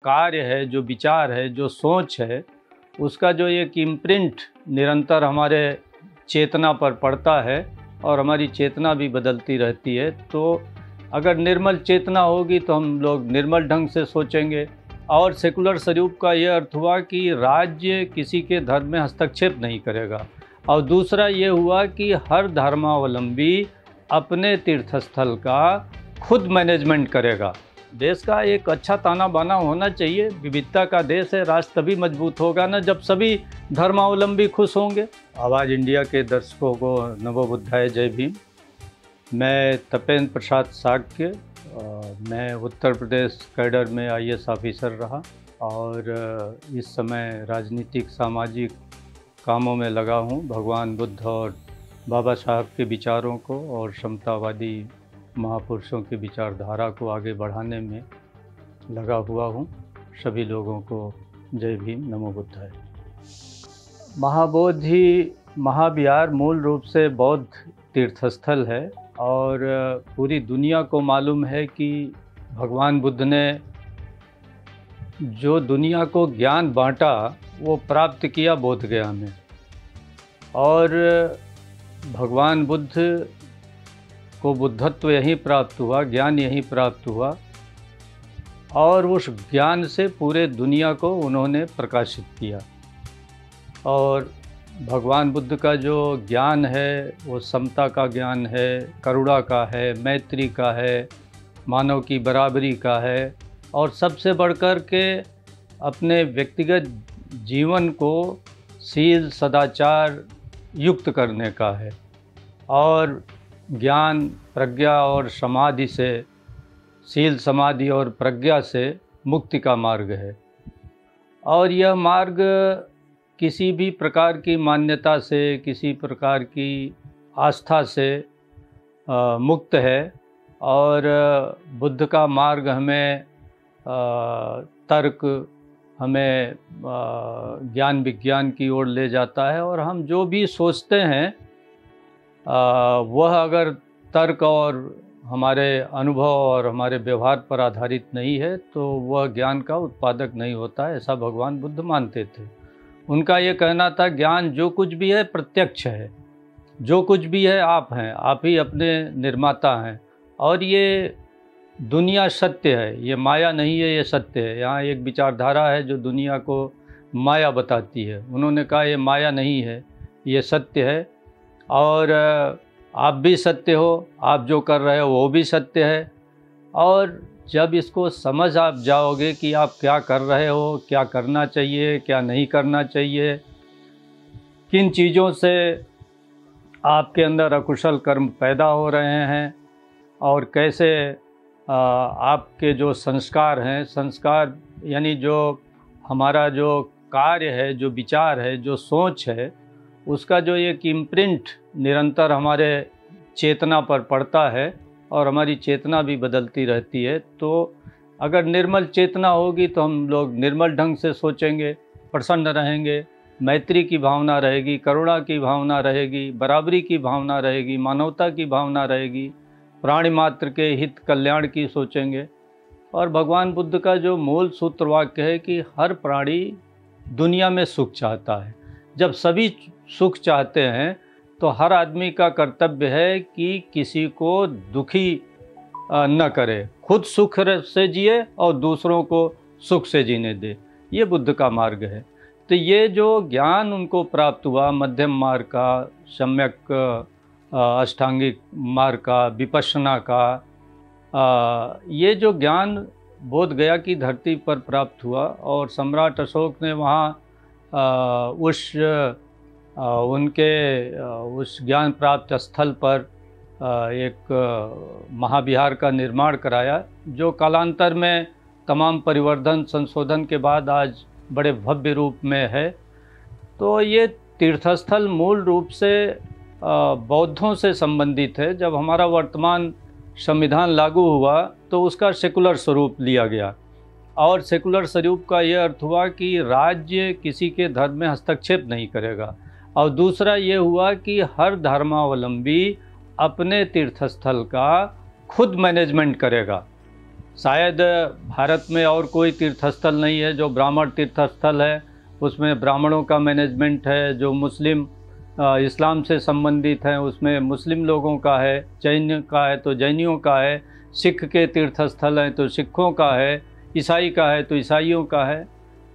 कार्य है, जो विचार है, जो सोच है, उसका जो एक इम्प्रिंट निरंतर हमारे चेतना पर पड़ता है और हमारी चेतना भी बदलती रहती है। तो अगर निर्मल चेतना होगी तो हम लोग निर्मल ढंग से सोचेंगे। और सेकुलर स्वरूप का यह अर्थ हुआ कि राज्य किसी के धर्म में हस्तक्षेप नहीं करेगा। और दूसरा ये हुआ कि हर धर्मावलंबी अपने तीर्थस्थल का खुद मैनेजमेंट करेगा। देश का एक अच्छा ताना बाना होना चाहिए। विविधता का देश है, राष्ट्र तभी मजबूत होगा ना जब सभी धर्मावलंबी खुश होंगे। आवाज़ इंडिया के दर्शकों को नमो बुद्धाय, जय भीम। मैं तपेंद्र प्रसाद साक्य, मैं उत्तर प्रदेश कैडर में IAS ऑफिसर रहा और इस समय राजनीतिक सामाजिक कामों में लगा हूँ। भगवान बुद्ध और बाबा साहब के विचारों को और समतावादी महापुरुषों की विचारधारा को आगे बढ़ाने में लगा हुआ हूँ। सभी लोगों को जय भीम, नमो बुद्धाय। महाबोधि महाविहार मूल रूप से बौद्ध तीर्थस्थल है और पूरी दुनिया को मालूम है कि भगवान बुद्ध ने जो दुनिया को ज्ञान बांटा वो प्राप्त किया बोध गया में। और भगवान बुद्ध को बुद्धत्व यहीं प्राप्त हुआ, ज्ञान यहीं प्राप्त हुआ और उस ज्ञान से पूरे दुनिया को उन्होंने प्रकाशित किया। और भगवान बुद्ध का जो ज्ञान है वो समता का ज्ञान है, करुणा का है, मैत्री का है, मानव की बराबरी का है और सबसे बढ़कर के अपने व्यक्तिगत जीवन को शील सदाचार युक्त करने का है। और ज्ञान, प्रज्ञा और समाधि से, शील समाधि और प्रज्ञा से मुक्ति का मार्ग है। और यह मार्ग किसी भी प्रकार की मान्यता से, किसी प्रकार की आस्था से मुक्त है। और बुद्ध का मार्ग हमें तर्क, हमें ज्ञान विज्ञान की ओर ले जाता है। और हम जो भी सोचते हैं वह अगर तर्क और हमारे अनुभव और हमारे व्यवहार पर आधारित नहीं है तो वह ज्ञान का उत्पादक नहीं होता है, ऐसा भगवान बुद्ध मानते थे। उनका ये कहना था ज्ञान जो कुछ भी है प्रत्यक्ष है, जो कुछ भी है आप हैं, आप ही अपने निर्माता हैं। और ये दुनिया सत्य है, ये माया नहीं है, ये सत्य है। यहाँ एक विचारधारा है जो दुनिया को माया बताती है। उन्होंने कहा ये माया नहीं है, ये सत्य है और आप भी सत्य हो, आप जो कर रहे हो वो भी सत्य है। और जब इसको समझ आप जाओगे कि आप क्या कर रहे हो, क्या करना चाहिए, क्या नहीं करना चाहिए, किन चीज़ों से आपके अंदर अकुशल कर्म पैदा हो रहे हैं और कैसे आपके जो संस्कार हैं, संस्कार यानी जो हमारा जो कार्य है, जो विचार है, जो सोच है, उसका जो एक इम्प्रिंट निरंतर हमारे चेतना पर पड़ता है और हमारी चेतना भी बदलती रहती है। तो अगर निर्मल चेतना होगी तो हम लोग निर्मल ढंग से सोचेंगे, प्रसन्न रहेंगे, मैत्री की भावना रहेगी, करुणा की भावना रहेगी, बराबरी की भावना रहेगी, मानवता की भावना रहेगी, प्राणी मात्र के हित कल्याण की सोचेंगे। और भगवान बुद्ध का जो मूल सूत्र वाक्य है कि हर प्राणी दुनिया में सुख चाहता है। जब सभी सुख चाहते हैं तो हर आदमी का कर्तव्य है कि किसी को दुखी न करे, खुद सुख से जिए और दूसरों को सुख से जीने दे। ये बुद्ध का मार्ग है। तो ये जो ज्ञान उनको प्राप्त हुआ, मध्यम मार्ग का, सम्यक अष्टांगिक मार्ग का, विपश्यना का, ये जो ज्ञान बोध गया की धरती पर प्राप्त हुआ और सम्राट अशोक ने वहाँ उस ज्ञान प्राप्त स्थल पर एक महाविहार का निर्माण कराया, जो कालांतर में तमाम परिवर्धन संशोधन के बाद आज बड़े भव्य रूप में है। तो ये तीर्थस्थल मूल रूप से बौद्धों से संबंधित है। जब हमारा वर्तमान संविधान लागू हुआ तो उसका सेकुलर स्वरूप लिया गया और सेकुलर स्वरूप का यह अर्थ हुआ कि राज्य किसी के धर्म में हस्तक्षेप नहीं करेगा। और दूसरा ये हुआ कि हर धर्मावलंबी अपने तीर्थस्थल का खुद मैनेजमेंट करेगा। शायद भारत में और कोई तीर्थस्थल नहीं है जो ब्राह्मण तीर्थस्थल है, उसमें ब्राह्मणों का मैनेजमेंट है, जो मुस्लिम इस्लाम से संबंधित हैं उसमें मुस्लिम लोगों का है, जैन का है तो जैनियों का है, सिख के तीर्थस्थल हैं तो सिखों का है, ईसाई का है तो ईसाइयों का है।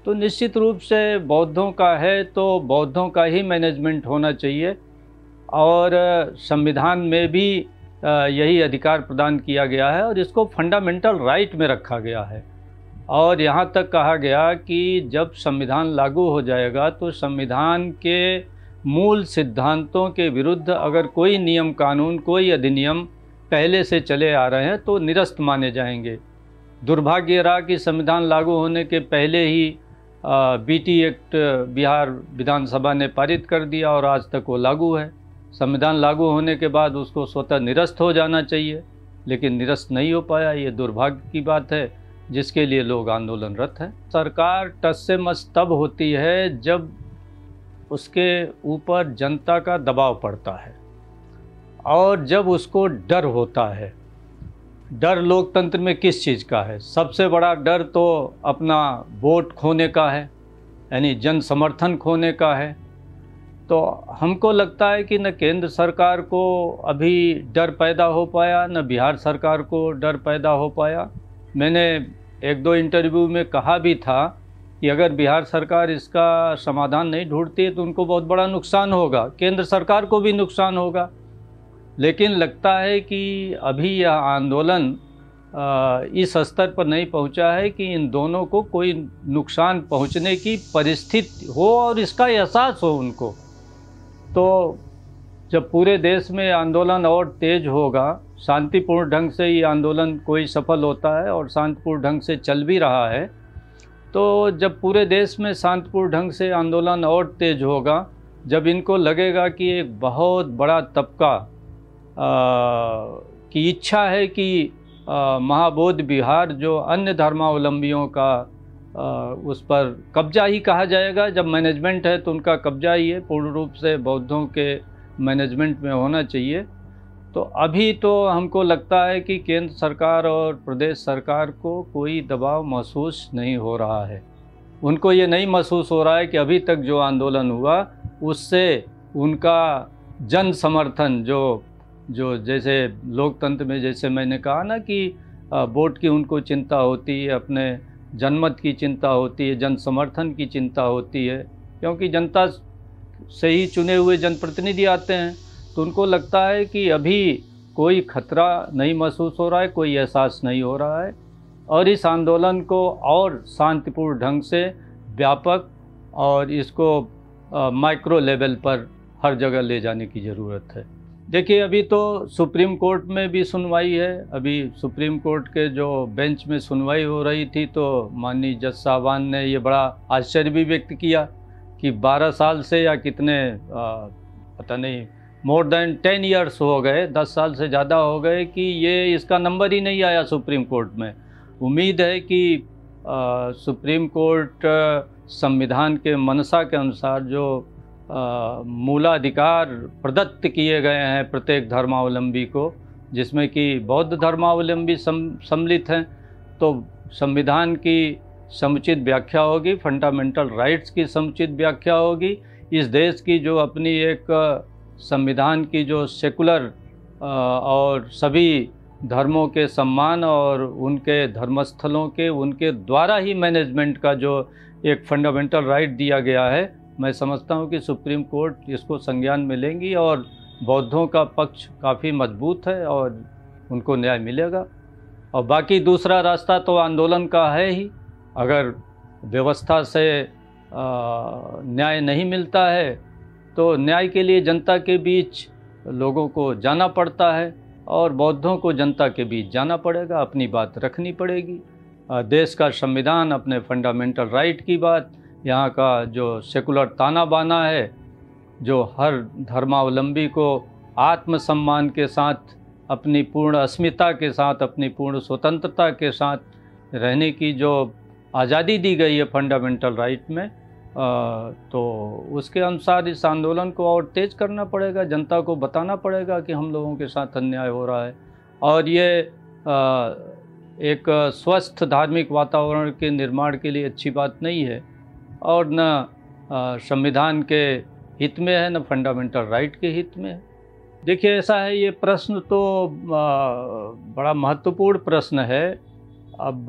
तो निश्चित रूप से बौद्धों का है तो बौद्धों का ही मैनेजमेंट होना चाहिए। और संविधान में भी यही अधिकार प्रदान किया गया है और इसको फंडामेंटल राइट में रखा गया है। और यहाँ तक कहा गया कि जब संविधान लागू हो जाएगा तो संविधान के मूल सिद्धांतों के विरुद्ध अगर कोई नियम कानून, कोई अधिनियम पहले से चले आ रहे हैं तो निरस्त माने जाएंगे। दुर्भाग्य रहा कि संविधान लागू होने के पहले ही बीटी एक्ट बिहार विधानसभा ने पारित कर दिया और आज तक वो लागू है। संविधान लागू होने के बाद उसको स्वतः निरस्त हो जाना चाहिए, लेकिन निरस्त नहीं हो पाया। ये दुर्भाग्य की बात है जिसके लिए लोग आंदोलनरत हैं। सरकार टस से मस तब होती है जब उसके ऊपर जनता का दबाव पड़ता है और जब उसको डर होता है। डर लोकतंत्र में किस चीज़ का है? सबसे बड़ा डर तो अपना वोट खोने का है, यानी जन समर्थन खोने का है। तो हमको लगता है कि न केंद्र सरकार को अभी डर पैदा हो पाया, न बिहार सरकार को डर पैदा हो पाया। मैंने एक दो इंटरव्यू में कहा भी था कि अगर बिहार सरकार इसका समाधान नहीं ढूंढती है तो उनको बहुत बड़ा नुकसान होगा, केंद्र सरकार को भी नुकसान होगा। लेकिन लगता है कि अभी यह आंदोलन इस स्तर पर नहीं पहुंचा है कि इन दोनों को कोई नुकसान पहुंचने की परिस्थिति हो और इसका एहसास हो उनको। तो जब पूरे देश में आंदोलन और तेज होगा, शांतिपूर्ण ढंग से ये आंदोलन कोई सफल होता है और शांतिपूर्ण ढंग से चल भी रहा है, तो जब पूरे देश में शांतिपूर्ण ढंग से आंदोलन और तेज होगा, जब इनको लगेगा कि एक बहुत बड़ा तबका की इच्छा है कि महाबोध बिहार जो अन्य धर्मावलंबियों का उस पर कब्जा ही कहा जाएगा। जब मैनेजमेंट है तो उनका कब्जा ही है, पूर्ण रूप से बौद्धों के मैनेजमेंट में होना चाहिए। तो अभी तो हमको लगता है कि केंद्र सरकार और प्रदेश सरकार को कोई दबाव महसूस नहीं हो रहा है। उनको ये नहीं महसूस हो रहा है कि अभी तक जो आंदोलन हुआ उससे उनका जन समर्थन जो जैसे लोकतंत्र में, जैसे मैंने कहा ना कि वोट की उनको चिंता होती है, अपने जनमत की चिंता होती है, जन समर्थन की चिंता होती है, क्योंकि जनता से ही चुने हुए जनप्रतिनिधि आते हैं। तो उनको लगता है कि अभी कोई खतरा नहीं महसूस हो रहा है, कोई एहसास नहीं हो रहा है और इस आंदोलन को और शांतिपूर्ण ढंग से व्यापक और इसको माइक्रो लेवल पर हर जगह ले जाने की ज़रूरत है। देखिए, अभी तो सुप्रीम कोर्ट में भी सुनवाई है। अभी सुप्रीम कोर्ट के जो बेंच में सुनवाई हो रही थी तो माननीय जज साहबान ने ये बड़ा आश्चर्य भी व्यक्त किया कि 12 साल से या कितने पता नहीं, मोर देन 10 ईयर्स हो गए, 10 साल से ज़्यादा हो गए कि ये इसका नंबर ही नहीं आया सुप्रीम कोर्ट में। उम्मीद है कि सुप्रीम कोर्ट संविधान के मनसा के अनुसार जो मूलाधिकार प्रदत्त किए गए हैं प्रत्येक धर्मावलंबी को, जिसमें कि बौद्ध धर्मावलंबी सम्मिलित हैं, तो संविधान की समुचित व्याख्या होगी, फंडामेंटल राइट्स की समुचित व्याख्या होगी। इस देश की जो अपनी एक संविधान की जो सेकुलर और सभी धर्मों के सम्मान और उनके धर्मस्थलों के उनके द्वारा ही मैनेजमेंट का जो एक फंडामेंटल राइट दिया गया है, मैं समझता हूँ कि सुप्रीम कोर्ट इसको संज्ञान में लेंगी और बौद्धों का पक्ष काफ़ी मजबूत है और उनको न्याय मिलेगा। और बाकी दूसरा रास्ता तो आंदोलन का है ही। अगर व्यवस्था से न्याय नहीं मिलता है तो न्याय के लिए जनता के बीच लोगों को जाना पड़ता है और बौद्धों को जनता के बीच जाना पड़ेगा, अपनी बात रखनी पड़ेगी। देश का संविधान, अपने फंडामेंटल राइट की बात, यहाँ का जो सेकुलर ताना बाना है, जो हर धर्मावलंबी को आत्मसम्मान के साथ, अपनी पूर्ण अस्मिता के साथ, अपनी पूर्ण स्वतंत्रता के साथ रहने की जो आज़ादी दी गई है फंडामेंटल राइट में, तो उसके अनुसार इस आंदोलन को और तेज़ करना पड़ेगा। जनता को बताना पड़ेगा कि हम लोगों के साथ अन्याय हो रहा है और ये एक स्वस्थ धार्मिक वातावरण के निर्माण के लिए अच्छी बात नहीं है, और न संविधान के हित में है, न फंडामेंटल राइट के हित में है। देखिए, ऐसा है, ये प्रश्न तो बड़ा महत्वपूर्ण प्रश्न है। अब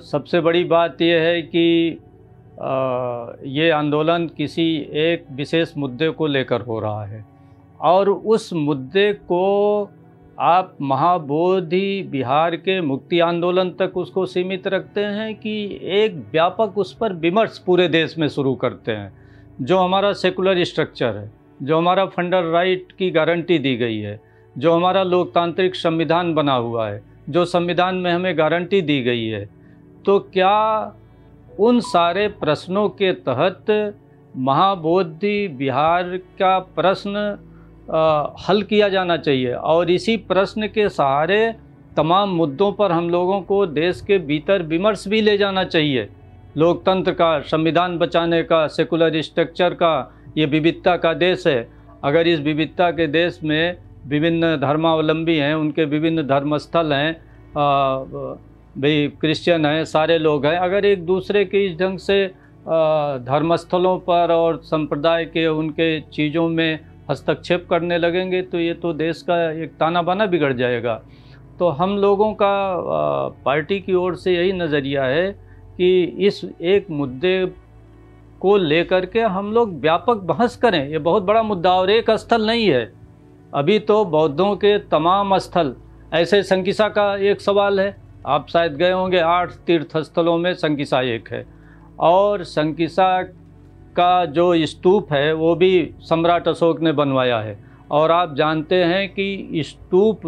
सबसे बड़ी बात यह है कि ये आंदोलन किसी एक विशेष मुद्दे को लेकर हो रहा है, और उस मुद्दे को आप महाबोधि विहार के मुक्ति आंदोलन तक उसको सीमित रखते हैं कि एक व्यापक उस पर विमर्श पूरे देश में शुरू करते हैं। जो हमारा सेकुलर स्ट्रक्चर है, जो हमारा फंडल राइट की गारंटी दी गई है, जो हमारा लोकतांत्रिक संविधान बना हुआ है, जो संविधान में हमें गारंटी दी गई है, तो क्या उन सारे प्रश्नों के तहत महाबोधि विहार का प्रश्न हल किया जाना चाहिए, और इसी प्रश्न के सहारे तमाम मुद्दों पर हम लोगों को देश के भीतर विमर्श भी ले जाना चाहिए। लोकतंत्र का, संविधान बचाने का, सेकुलर स्ट्रक्चर का, ये विविधता का देश है। अगर इस विविधता के देश में विभिन्न धर्मावलंबी हैं, उनके विभिन्न धर्मस्थल हैं, भाई क्रिश्चियन हैं, सारे लोग हैं, अगर एक दूसरे के इस ढंग से धर्मस्थलों पर और संप्रदाय के उनके चीज़ों में हस्तक्षेप करने लगेंगे तो ये तो देश का एक ताना बाना बिगड़ जाएगा। तो हम लोगों का पार्टी की ओर से यही नज़रिया है कि इस एक मुद्दे को लेकर के हम लोग व्यापक बहस करें। ये बहुत बड़ा मुद्दा और एक स्थल नहीं है। अभी तो बौद्धों के तमाम स्थल, ऐसे संकिसा का एक सवाल है, आप शायद गए होंगे, 8 तीर्थ स्थलों में संकिसा एक है, और संकिसा का जो स्तूप है वो भी सम्राट अशोक ने बनवाया है। और आप जानते हैं कि स्तूप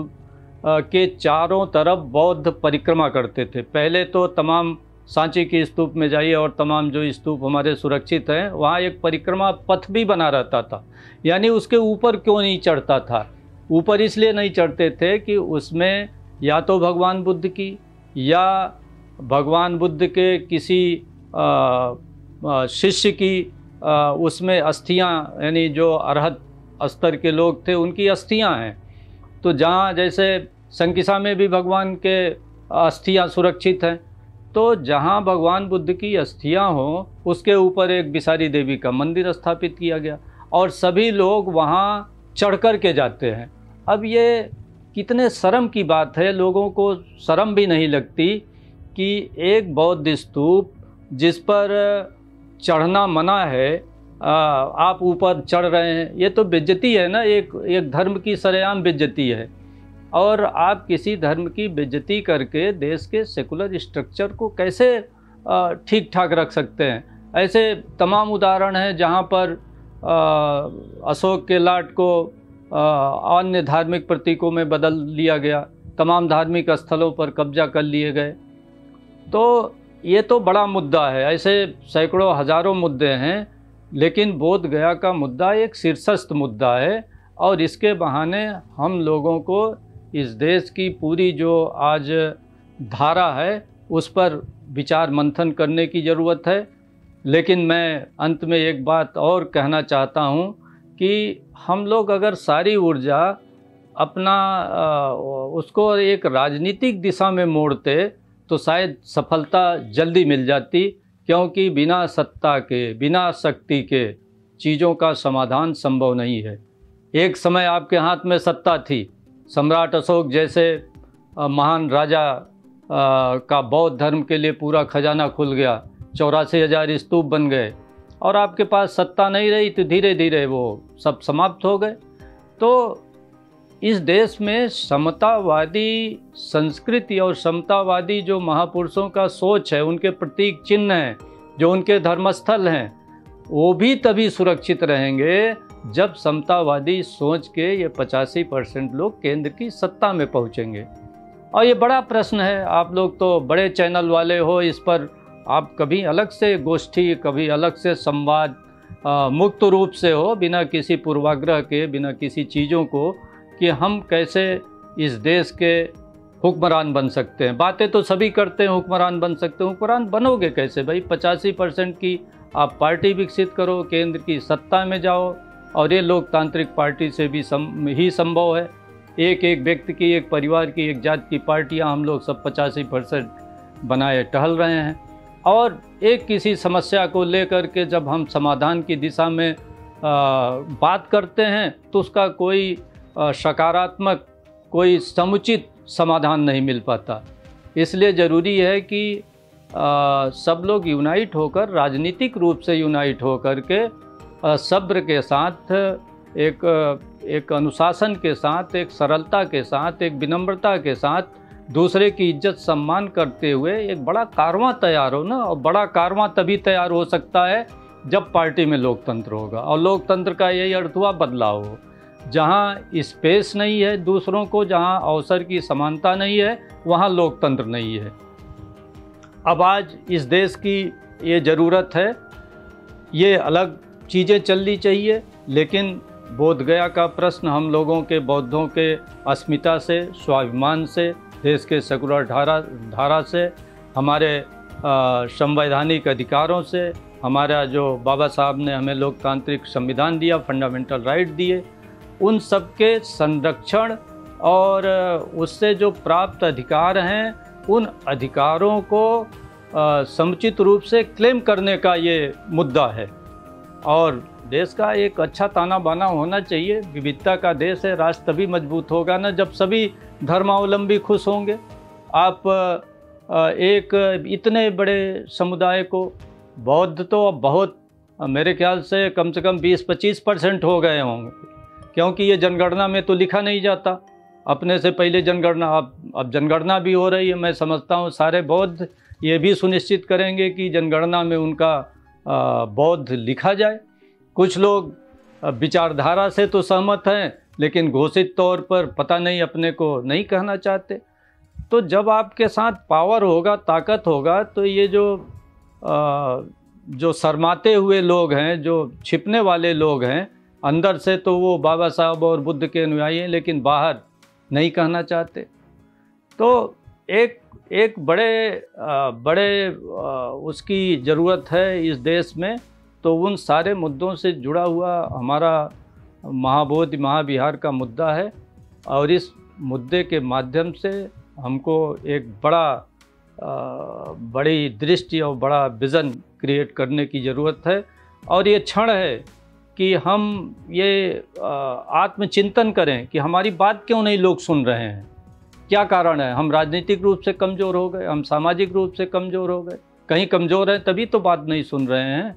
के चारों तरफ बौद्ध परिक्रमा करते थे। पहले तो तमाम सांची के स्तूप में जाइए और तमाम जो स्तूप हमारे सुरक्षित हैं, वहाँ एक परिक्रमा पथ भी बना रहता था। यानी उसके ऊपर क्यों नहीं चढ़ता था? ऊपर इसलिए नहीं चढ़ते थे कि उसमें या तो भगवान बुद्ध की या भगवान बुद्ध के किसी शिष्य की उसमें अस्थियां, यानी जो अरहत स्तर के लोग थे उनकी अस्थियां हैं। तो जहाँ जैसे संकिसा में भी भगवान के अस्थियां सुरक्षित हैं, तो जहाँ भगवान बुद्ध की अस्थियां हों उसके ऊपर एक बिसारी देवी का मंदिर स्थापित किया गया, और सभी लोग वहाँ चढ़ कर के जाते हैं। अब ये कितने शर्म की बात है, लोगों को शर्म भी नहीं लगती कि एक बौद्ध स्तूप जिस पर चढ़ना मना है, आप ऊपर चढ़ रहे हैं। ये तो बेइज्जती है ना, एक धर्म की सरेआम बेइज्जती है। और आप किसी धर्म की बेइज्जती करके देश के सेकुलर स्ट्रक्चर को कैसे ठीक ठाक रख सकते हैं? ऐसे तमाम उदाहरण हैं जहाँ पर अशोक के लाट को अन्य धार्मिक प्रतीकों में बदल लिया गया, तमाम धार्मिक स्थलों पर कब्जा कर लिए गए। तो ये तो बड़ा मुद्दा है। ऐसे सैकड़ों हज़ारों मुद्दे हैं, लेकिन बोध गया का मुद्दा एक शीर्षस्थ मुद्दा है, और इसके बहाने हम लोगों को इस देश की पूरी जो आज धारा है उस पर विचार मंथन करने की ज़रूरत है। लेकिन मैं अंत में एक बात और कहना चाहता हूँ कि हम लोग अगर सारी ऊर्जा अपना उसको एक राजनीतिक दिशा में मोड़ते तो शायद सफलता जल्दी मिल जाती, क्योंकि बिना सत्ता के, बिना शक्ति के चीज़ों का समाधान संभव नहीं है। एक समय आपके हाथ में सत्ता थी, सम्राट अशोक जैसे महान राजा का बौद्ध धर्म के लिए पूरा खजाना खुल गया, 84,000 स्तूप बन गए, और आपके पास सत्ता नहीं रही तो धीरे धीरे वो सब समाप्त हो गए। तो इस देश में समतावादी संस्कृति और समतावादी जो महापुरुषों का सोच है, उनके प्रतीक चिन्ह हैं, जो उनके धर्मस्थल हैं, वो भी तभी सुरक्षित रहेंगे जब समतावादी सोच के ये 85% लोग केंद्र की सत्ता में पहुंचेंगे। और ये बड़ा प्रश्न है। आप लोग तो बड़े चैनल वाले हो, इस पर आप कभी अलग से गोष्ठी, कभी अलग से संवाद मुक्त रूप से हो, बिना किसी पूर्वाग्रह के, बिना किसी चीज़ों को, कि हम कैसे इस देश के हुक्मरान बन सकते हैं। बातें तो सभी करते हैं हुक्मरान बन सकते हैं, हुक्मरान बनोगे कैसे भाई? 85% की आप पार्टी विकसित करो, केंद्र की सत्ता में जाओ, और ये लोकतांत्रिक पार्टी से भी ही संभव है। एक एक व्यक्ति की, एक परिवार की, एक जात की पार्टियां हम लोग सब 85% बनाए टहल रहे हैं। और एक किसी समस्या को लेकर के जब हम समाधान की दिशा में बात करते हैं तो उसका कोई सकारात्मक, कोई समुचित समाधान नहीं मिल पाता। इसलिए ज़रूरी है कि सब लोग यूनाइट होकर, राजनीतिक रूप से यूनाइट होकर के सब्र के साथ, एक अनुशासन के साथ, एक सरलता के साथ, एक विनम्रता के साथ, दूसरे की इज्जत सम्मान करते हुए एक बड़ा कारवां तैयार हो ना। और बड़ा कारवां तभी तैयार हो सकता है जब पार्टी में लोकतंत्र होगा। और लोकतंत्र का यही अर्थ हुआ बदलाव हो। जहाँ स्पेस नहीं है दूसरों को, जहाँ अवसर की समानता नहीं है, वहाँ लोकतंत्र नहीं है। अब आज इस देश की ये ज़रूरत है, ये अलग चीज़ें चलनी चाहिए, लेकिन बोधगया का प्रश्न हम लोगों के, बौद्धों के अस्मिता से, स्वाभिमान से, देश के सेकुलर धारा से, हमारे संवैधानिक अधिकारों से, हमारा जो बाबा साहब ने हमें लोकतांत्रिक संविधान दिया, फंडामेंटल राइट दिए, उन सब के संरक्षण और उससे जो प्राप्त अधिकार हैं, उन अधिकारों को समुचित रूप से क्लेम करने का ये मुद्दा है। और देश का एक अच्छा ताना बाना होना चाहिए। विविधता का देश है। राष्ट्र तभी मजबूत होगा ना जब सभी धर्मावलंबी खुश होंगे। आप एक इतने बड़े समुदाय को, बौद्ध तो अब बहुत, मेरे ख्याल से कम 20-25% हो गए होंगे, क्योंकि ये जनगणना में तो लिखा नहीं जाता। अपने से पहले जनगणना, अब जनगणना भी हो रही है। मैं समझता हूँ सारे बौद्ध ये भी सुनिश्चित करेंगे कि जनगणना में उनका बौद्ध लिखा जाए। कुछ लोग विचारधारा से तो सहमत हैं, लेकिन घोषित तौर पर पता नहीं, अपने को नहीं कहना चाहते। तो जब आपके साथ पावर होगा, ताकत होगा, तो ये जो शर्माते हुए लोग हैं, जो छिपने वाले लोग हैं, अंदर से तो वो बाबा साहब और बुद्ध के अनुयायी हैं, लेकिन बाहर नहीं कहना चाहते। तो एक बड़े उसकी ज़रूरत है इस देश में। तो उन सारे मुद्दों से जुड़ा हुआ हमारा महाबोधि महाविहार का मुद्दा है। और इस मुद्दे के माध्यम से हमको एक बड़ी दृष्टि और बड़ा विज़न क्रिएट करने की ज़रूरत है। और ये क्षण है कि हम ये आत्मचिंतन करें कि हमारी बात क्यों नहीं लोग सुन रहे हैं, क्या कारण है। हम राजनीतिक रूप से कमज़ोर हो गए, हम सामाजिक रूप से कमज़ोर हो गए, कहीं कमज़ोर हैं तभी तो बात नहीं सुन रहे हैं।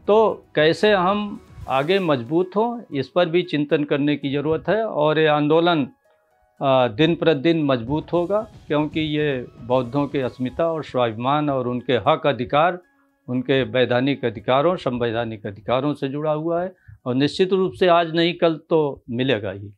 तो कैसे हम आगे मजबूत हों, इस पर भी चिंतन करने की ज़रूरत है। और ये आंदोलन दिन प्रतिदिन मजबूत होगा, क्योंकि ये बौद्धों के अस्मिता और स्वाभिमान और उनके हक अधिकार, उनके वैधानिक अधिकारों, संवैधानिक अधिकारों से जुड़ा हुआ है। और निश्चित रूप से आज नहीं कल तो मिलेगा ही।